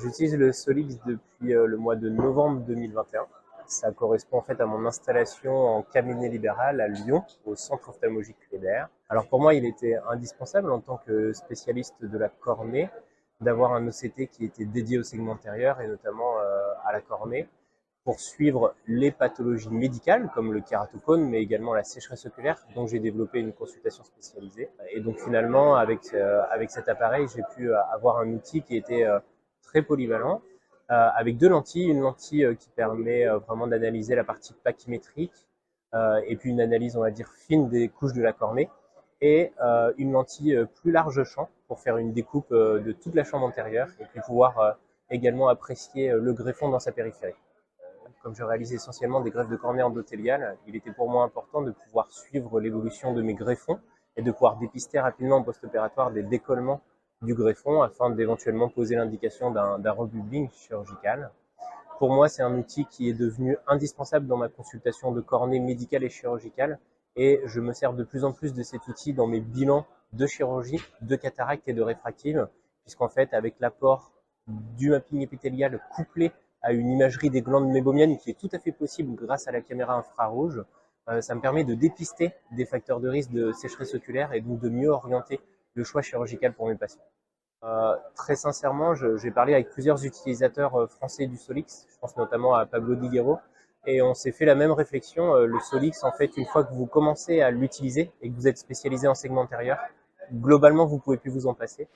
J'utilise le Solix depuis le mois de novembre 2021. Ça correspond en fait à mon installation en cabinet libéral à Lyon, au centre ophtalmologique Kléber. Alors pour moi, il était indispensable en tant que spécialiste de la cornée d'avoir un OCT qui était dédié au segment antérieur et notamment à la cornée pour suivre les pathologies médicales comme le kératocone, mais également la sécheresse oculaire, dont j'ai développé une consultation spécialisée. Et donc finalement, avec cet appareil, j'ai pu avoir un outil qui était très polyvalent, avec deux lentilles, une lentille qui permet vraiment d'analyser la partie pachymétrique, et puis une analyse, on va dire, fine des couches de la cornée, et une lentille plus large champ pour faire une découpe de toute la chambre antérieure, et puis pouvoir également apprécier le greffon dans sa périphérie. Comme je réalise essentiellement des greffes de cornée endothéliale, il était pour moi important de pouvoir suivre l'évolution de mes greffons et de pouvoir dépister rapidement en post-opératoire des décollements du greffon afin d'éventuellement poser l'indication d'un rebuilding chirurgical. Pour moi, c'est un outil qui est devenu indispensable dans ma consultation de cornée médicale et chirurgicale, et je me sers de plus en plus de cet outil dans mes bilans de chirurgie, de cataracte et de réfractive, puisqu'en fait, avec l'apport du mapping épithélial couplé à une imagerie des glandes mébomiennes qui est tout à fait possible grâce à la caméra infrarouge, ça me permet de dépister des facteurs de risque de sécheresse oculaire et donc de mieux orienter le choix chirurgical pour mes patients. Très sincèrement, j'ai parlé avec plusieurs utilisateurs français du Solix, je pense notamment à Pablo Diguero, et on s'est fait la même réflexion. Le Solix, en fait, une fois que vous commencez à l'utiliser et que vous êtes spécialisé en segment antérieur, globalement, vous ne pouvez plus vous en passer.